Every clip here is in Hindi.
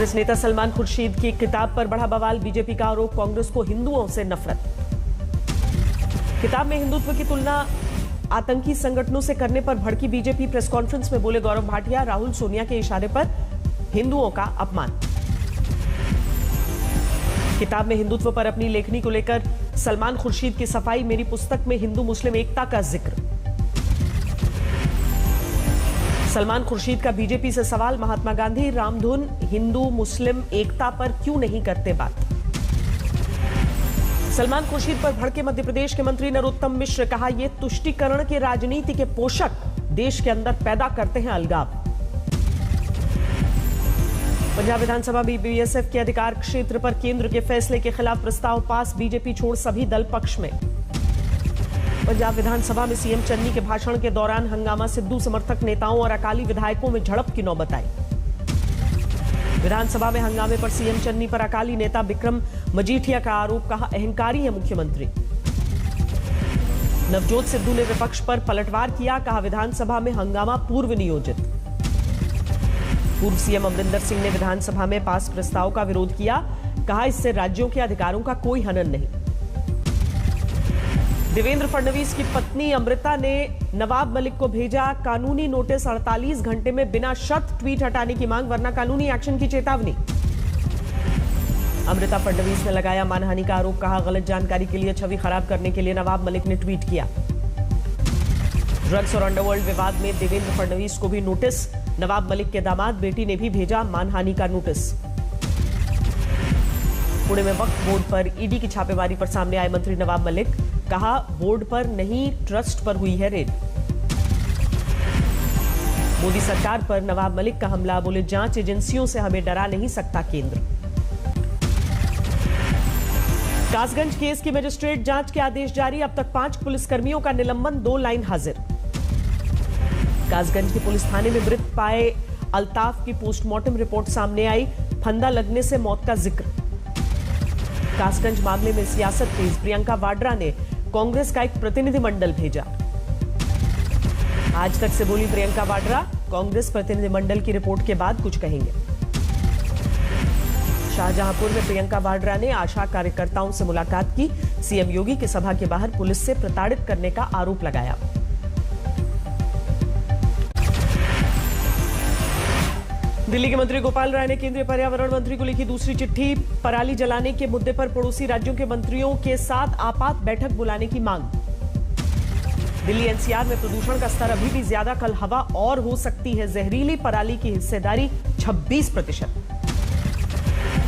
कांग्रेस नेता सलमान खुर्शीद की किताब पर बढ़ा बवाल। बीजेपी का आरोप, कांग्रेस को हिंदुओं से नफरत। किताब में हिंदुत्व की तुलना आतंकी संगठनों से करने पर भड़की बीजेपी। प्रेस कॉन्फ्रेंस में बोले गौरव भाटिया, राहुल सोनिया के इशारे पर हिंदुओं का अपमान। किताब में हिंदुत्व पर अपनी लेखनी को लेकर सलमान खुर्शीद की सफाई। मेरी पुस्तक में हिंदू मुस्लिम एकता का जिक्र। सलमान खुर्शीद का बीजेपी से सवाल, महात्मा गांधी रामधुन हिंदू मुस्लिम एकता पर क्यों नहीं करते बात। सलमान खुर्शीद पर भड़के मध्य प्रदेश के मंत्री नरोत्तम मिश्र। कहा, यह तुष्टीकरण की राजनीति के पोषक देश के अंदर पैदा करते हैं अलगाव। पंजाब विधानसभा में बीएसएफ के अधिकार क्षेत्र पर केंद्र के फैसले के खिलाफ प्रस्ताव पास। बीजेपी छोड़ सभी दल पक्ष में। पंजाब विधानसभा में सीएम चन्नी के भाषण के दौरान हंगामा। सिद्धू समर्थक नेताओं और अकाली विधायकों में झड़प की नौबत आई। विधानसभा में हंगामे पर सीएम चन्नी पर अकाली नेता बिक्रम मजीठिया का आरोप। कहा, अहंकारी है मुख्यमंत्री। नवजोत सिद्धू ने विपक्ष पर पलटवार किया। कहा, विधानसभा में हंगामा पूर्व नियोजित। पूर्व सीएम अमरिंदर सिंह ने विधानसभा में पास प्रस्ताव का विरोध किया। कहा, इससे राज्यों के अधिकारों का कोई हनन नहीं। देवेंद्र फडणवीस की पत्नी अमृता ने नवाब मलिक को भेजा कानूनी नोटिस। 48 घंटे में बिना शर्त ट्वीट हटाने की मांग, वरना कानूनी एक्शन की चेतावनी। अमृता फडणवीस ने लगाया मानहानि का आरोप। कहा, गलत जानकारी के लिए छवि खराब करने के लिए नवाब मलिक ने ट्वीट किया। ड्रग्स और अंडरवर्ल्ड विवाद में देवेंद्र फडणवीस को भी नोटिस। नवाब मलिक के दामाद बेटी ने भी भेजा मानहानि का नोटिस। पुणे में वक्फ बोर्ड पर ईडी की छापेमारी पर सामने आए मंत्री नवाब मलिक। कहा, बोर्ड पर नहीं ट्रस्ट पर हुई है रेड। मोदी सरकार पर नवाब मलिक का हमला। बोले, जांच एजेंसियों से हमें डरा नहीं सकता केंद्र। कासगंज केस की मजिस्ट्रेट जांच के आदेश जारी। अब तक 5 पुलिसकर्मियों का निलंबन, 2 लाइन हाजिर। कासगंज के पुलिस थाने में मृत पाए अल्ताफ की पोस्टमार्टम रिपोर्ट सामने आई। फंदा लगने से मौत का जिक्र। कासगंज मामले में सियासत तेज। प्रियंका वाड्रा ने कांग्रेस का एक प्रतिनिधिमंडल भेजा। आज तक से बोली प्रियंका वाड्रा, कांग्रेस प्रतिनिधिमंडल की रिपोर्ट के बाद कुछ कहेंगे। शाहजहांपुर में प्रियंका वाड्रा ने आशा कार्यकर्ताओं से मुलाकात की। सीएम योगी की सभा के बाहर पुलिस से प्रताड़ित करने का आरोप लगाया। दिल्ली के मंत्री गोपाल राय ने केंद्रीय पर्यावरण मंत्री को लिखी दूसरी चिट्ठी। पराली जलाने के मुद्दे पर पड़ोसी राज्यों के मंत्रियों के साथ आपात बैठक बुलाने की मांग। दिल्ली एनसीआर में प्रदूषण का स्तर अभी भी ज्यादा, कल हवा और हो सकती है जहरीली। पराली की हिस्सेदारी 26%।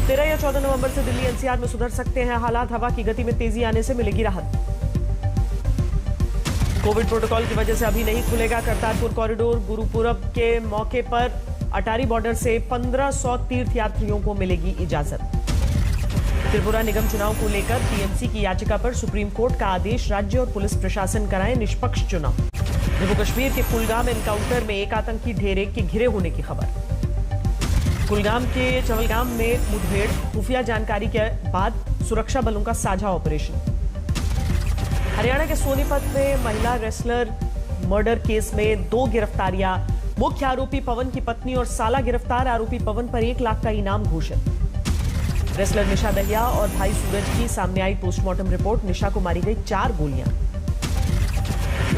13 या 14 नवंबर से दिल्ली एनसीआर में सुधर सकते हैं हालात। हवा की गति में तेजी आने से मिलेगी राहत। कोविड प्रोटोकॉल की वजह से अभी नहीं खुलेगा करतारपुर कॉरिडोर। गुरुपुरब के मौके पर अटारी बॉर्डर से 1500 तीर्थयात्रियों को मिलेगी इजाजत। त्रिपुरा निगम चुनाव को लेकर टीएमसी की याचिका पर सुप्रीम कोर्ट का आदेश। राज्य और पुलिस प्रशासन कराएं निष्पक्ष चुनाव। जम्मू कश्मीर के कुलगाम एनकाउंटर में एक आतंकी ढेरे के घिरे होने की खबर। कुलगाम के चवलगाम में मुठभेड़, खुफिया जानकारी के बाद सुरक्षा बलों का साझा ऑपरेशन। हरियाणा के सोनीपत में महिला रेसलर मर्डर केस में 2 गिरफ्तारियां। मुख्य आरोपी पवन की पत्नी और साला गिरफ्तार। आरोपी पवन पर 1 लाख का इनाम घोषित। रेसलर निशा दहिया और भाई सूरज की सामने आई पोस्टमार्टम रिपोर्ट। निशा को मारी गई 4 गोलियां।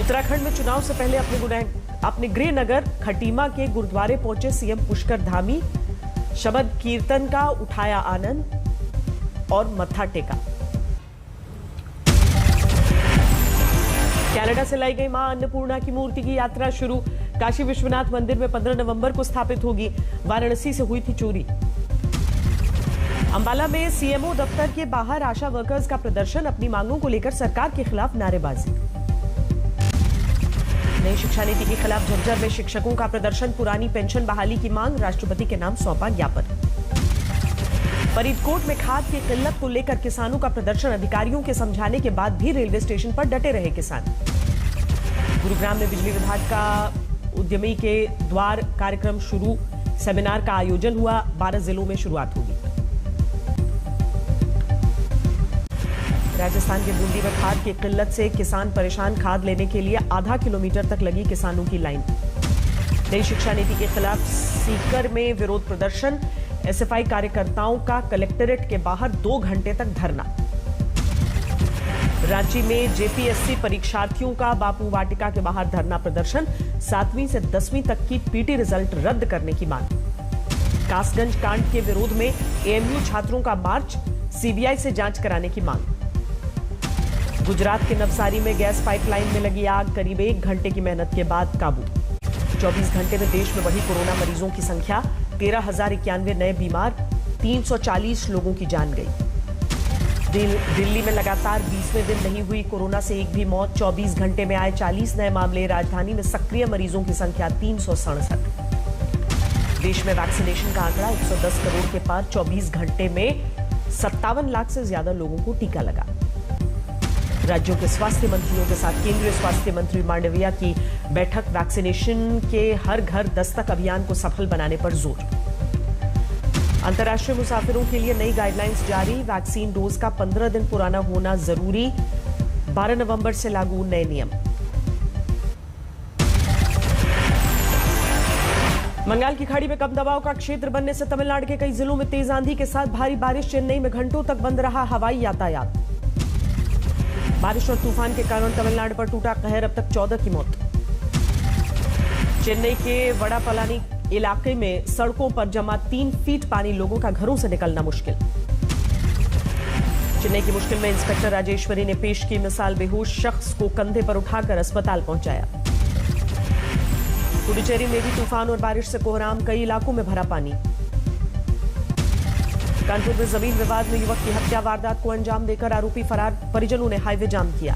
उत्तराखंड में चुनाव से पहले अपने गृह नगर खटीमा के गुरुद्वारे पहुंचे सीएम पुष्कर धामी। शबद कीर्तन का उठाया आनंद और मत्था टेका। कनाडा से लाई गई मां अन्नपूर्णा की मूर्ति की यात्रा शुरू। काशी विश्वनाथ मंदिर में 15 नवंबर को स्थापित होगी। वाराणसी से हुई थी चोरी। अंबाला में सीएमओ दफ्तर के बाहर आशा वर्कर्स का प्रदर्शन। अपनी मांगों को लेकर सरकार के खिलाफ नारेबाजी। नई शिक्षा नीति के खिलाफ झज्जर में शिक्षकों का प्रदर्शन। पुरानी पेंशन बहाली की मांग, राष्ट्रपति के नाम सौंपा ज्ञापन। फरीदकोट में खाद की किल्लत को लेकर किसानों का प्रदर्शन। अधिकारियों के समझाने के बाद भी रेलवे स्टेशन पर डटे रहे किसान। गुरुग्राम में बिजली विभाग का उद्यमी के द्वार कार्यक्रम शुरू। सेमिनार का आयोजन हुआ। 12 जिलों में शुरुआत होगी। राजस्थान के बूंदी में खाद की किल्लत से किसान परेशान। खाद लेने के लिए आधा किलोमीटर तक लगी किसानों की लाइन। नई शिक्षा नीति के खिलाफ सीकर में विरोध प्रदर्शन। एसएफआई कार्यकर्ताओं का कलेक्ट्रेट के बाहर 2 घंटे तक धरना। रांची में जेपीएससी परीक्षार्थियों का बापू वाटिका के बाहर धरना प्रदर्शन। 7वीं से 10वीं तक की पीटी रिजल्ट रद्द करने की मांग। कासगंज कांड के विरोध में एएमयू छात्रों का मार्च, सीबीआई से जांच कराने की मांग। गुजरात के नवसारी में गैस पाइपलाइन में लगी आग, करीब 1 घंटे की मेहनत के बाद काबू। 24 घंटे में देश में बढ़ी कोरोना मरीजों की संख्या, 13,091 नए बीमार, 340 लोगों की जान गई। दिल्ली में लगातार 20वें दिन नहीं हुई कोरोना से एक भी मौत, 24 घंटे में आए 40 नए मामले। राजधानी में सक्रिय मरीजों की संख्या 367। देश में वैक्सीनेशन का आंकड़ा 110 करोड़ के पार, 24 घंटे में 57 लाख से ज्यादा लोगों को टीका लगा। राज्यों के स्वास्थ्य मंत्रियों के साथ केंद्रीय स्वास्थ्य मंत्री मांडविया की बैठक। वैक्सीनेशन के हर घर दस्तक अभियान को सफल बनाने पर जोर। अंतर्राष्ट्रीय मुसाफिरों के लिए नई गाइडलाइंस जारी। वैक्सीन डोज का 15 दिन पुराना होना जरूरी। 12 नवंबर से लागू नए नियम। बंगाल की खाड़ी में कम दबाव का क्षेत्र बनने से तमिलनाडु के कई जिलों में तेज आंधी के साथ भारी बारिश। चेन्नई में घंटों तक बंद रहा हवाई यातायात। बारिश और तूफान के कारण तमिलनाडु पर टूटा कहर, अब तक 14 की मौत। चेन्नई के वड़ापलानी इलाके में सड़कों पर जमा 3 फीट पानी, लोगों का घरों से निकलना मुश्किल। चेन्नई की मुश्किल में इंस्पेक्टर राजेश्वरी ने पेश की मिसाल। बेहोश शख्स को कंधे पर उठाकर अस्पताल पहुंचाया। पुडुचेरी में भी तूफान और बारिश से कोहराम, कई इलाकों में भरा पानी। कानपुर में जमीन विवाद में युवक की हत्या, वारदात को अंजाम देकर आरोपी फरार, परिजनों ने हाईवे जाम किया।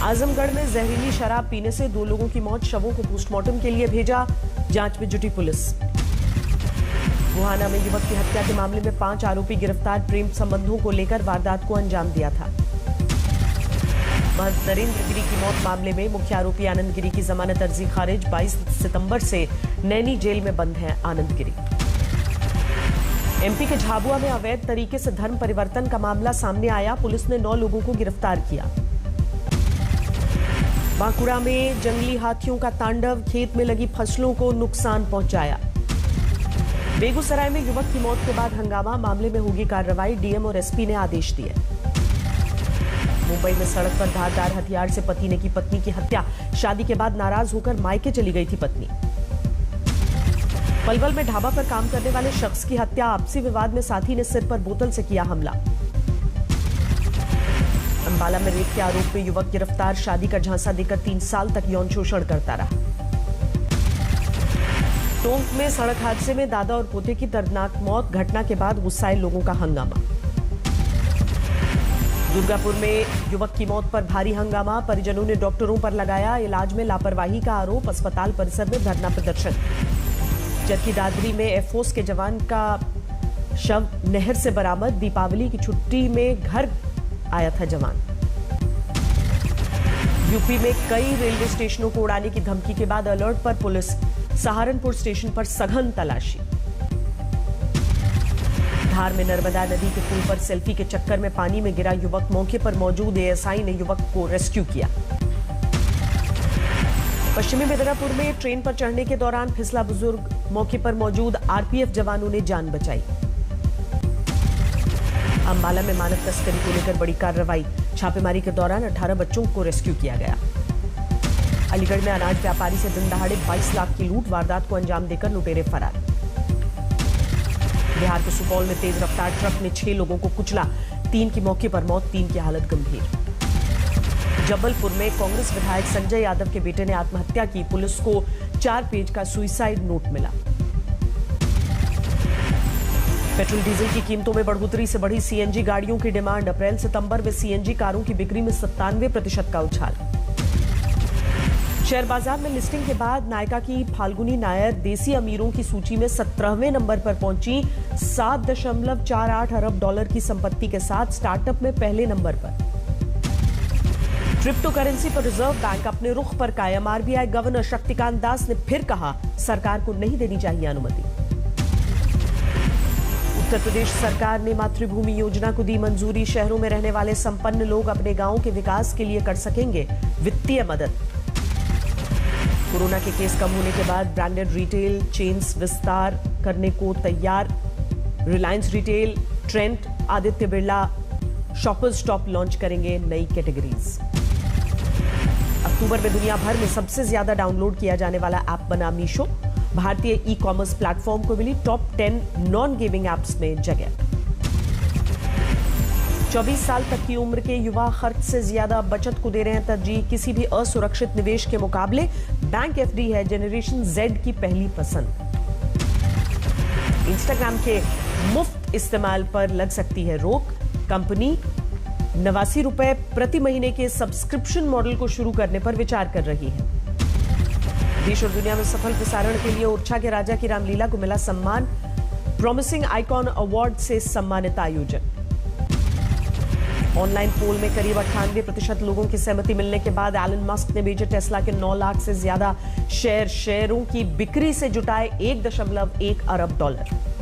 आजमगढ़ में जहरीली शराब पीने से 2 लोगों की मौत, शवों को पोस्टमार्टम के लिए भेजा, जांच में जुटी पुलिस। गोहाना में युवक की हत्या के मामले में 5 आरोपी गिरफ्तार, प्रेम संबंधों को लेकर वारदात को अंजाम दिया था। महंत नरेंद्र गिरी की मौत मामले में मुख्य आरोपी आनंद गिरी की जमानत अर्जी खारिज। 22 सितंबर से नैनी जेल में बंद हैं आनंद गिरी। एमपी के झाबुआ में अवैध तरीके से धर्म परिवर्तन का मामला सामने आया, पुलिस ने 9 लोगों को गिरफ्तार किया। बांकुड़ा में जंगली हाथियों का तांडव, खेत में लगी फसलों को नुकसान पहुंचाया। बेगूसराय में युवक की मौत के बाद हंगामा, मामले में होगी कार्रवाई, डीएम और एसपी ने आदेश दिए। मुंबई में सड़क पर धारदार हथियार से पति ने की पत्नी की हत्या, शादी के बाद नाराज होकर मायके चली गई थी पत्नी। पलवल में ढाबा पर काम करने वाले शख्स की हत्या, आपसी विवाद में साथी ने सिर पर बोतल से किया हमला। अंबाला में रेप के आरोप में युवक गिरफ्तार, शादी का झांसा देकर 3 साल तक यौन शोषण करता रहा। टोंक में सड़क हादसे में दादा और पोते की दर्दनाक मौत, घटना के बाद गुस्साए लोगों का हंगामा। दुर्गापुर में युवक की मौत पर भारी हंगामा, परिजनों ने डॉक्टरों पर लगाया इलाज में लापरवाही का आरोप, अस्पताल परिसर में धरना प्रदर्शन। जबकि दादरी में एयरफोर्स के जवान का शव नहर से बरामद, दीपावली की छुट्टी में घर आया था जवान। यूपी में कई रेलवे स्टेशनों को उड़ाने की धमकी के बाद अलर्ट पर पुलिस, सहारनपुर स्टेशन पर सघन तलाशी। धार में नर्मदा नदी के पुल पर सेल्फी के चक्कर में पानी में गिरा युवक, मौके पर मौजूद एएसआई ने युवक को रेस्क्यू किया। पश्चिमी मिदनापुर में ट्रेन पर चढ़ने के दौरान फिसला बुजुर्ग, मौके पर मौजूद आरपीएफ जवानों ने जान बचाई। अंबाला में मानव तस्करी को लेकर बड़ी कार्रवाई, छापेमारी के दौरान 18 बच्चों को रेस्क्यू किया गया। अलीगढ़ में अनाज व्यापारी से दिन दहाड़े 22 लाख की लूट, वारदात को अंजाम देकर लुटेरे फरार। बिहार के सुपौल में तेज रफ्तार ट्रक ने 6 लोगों को कुचला, 3 की मौके पर मौत, 3 की हालत गंभीर। जबलपुर में कांग्रेस विधायक संजय यादव के बेटे ने आत्महत्या की, पुलिस को 4 पेज का सुसाइड नोट मिला। पेट्रोल डीजल की कीमतों में बढ़ोतरी से बढ़ी सीएनजी गाड़ियों की डिमांड, अप्रैल सितंबर में सीएनजी कारों की बिक्री में 97% का उछाल। शेयर बाजार में लिस्टिंग के बाद नायका की फाल्गुनी नायर देसी अमीरों की सूची में 17वें नंबर पर पहुंची, 7.48 अरब डॉलर की संपत्ति के साथ स्टार्टअप में पहले नंबर पर। क्रिप्टो करेंसी पर रिजर्व बैंक अपने रुख पर कायम, आरबीआई गवर्नर शक्तिकांत दास ने फिर कहा सरकार को नहीं देनी चाहिए अनुमति। उत्तर प्रदेश सरकार ने मातृभूमि योजना को दी मंजूरी, शहरों में रहने वाले संपन्न लोग अपने गांव के विकास के लिए कर सकेंगे वित्तीय मदद। कोरोना के केस कम होने के बाद ब्रांडेड रिटेल चेन्स विस्तार करने को तैयार। Reliance retail, Trent, Aditya Birla shoppers stop launch करेंगे नई कैटेगरीज। अक्टूबर में दुनिया भर में सबसे ज्यादा डाउनलोड किया जाने वाला ऐप बना मीशो। भारतीय ई कॉमर्स प्लेटफॉर्म को मिली टॉप 10 नॉन गेमिंग एप्स में जगह। 24 साल तक की उम्र के युवा खर्च से ज्यादा बचत को दे रहे हैं तरजीह। किसी भी असुरक्षित निवेश के मुकाबले बैंक एफडी है जेनरेशन जेड की पहली पसंद। इंस्टाग्राम के मुफ्त इस्तेमाल पर लग सकती है रोक। कंपनी 89 रुपए प्रति महीने के सब्सक्रिप्शन मॉडल को शुरू करने पर विचार कर रही है। देश और दुनिया में सफल प्रसारण के लिए ओरछा के राजा की रामलीला को मिला सम्मान। प्रॉमिसिंग आइकॉन अवार्ड से सम्मानित आयोजक। ऑनलाइन पोल में करीब 98% लोगों की सहमति मिलने के बाद एलन मस्क ने बेचे टेस्ला के 9 लाख से ज्यादा शेयरों की बिक्री से जुटाए $1.1 अरब।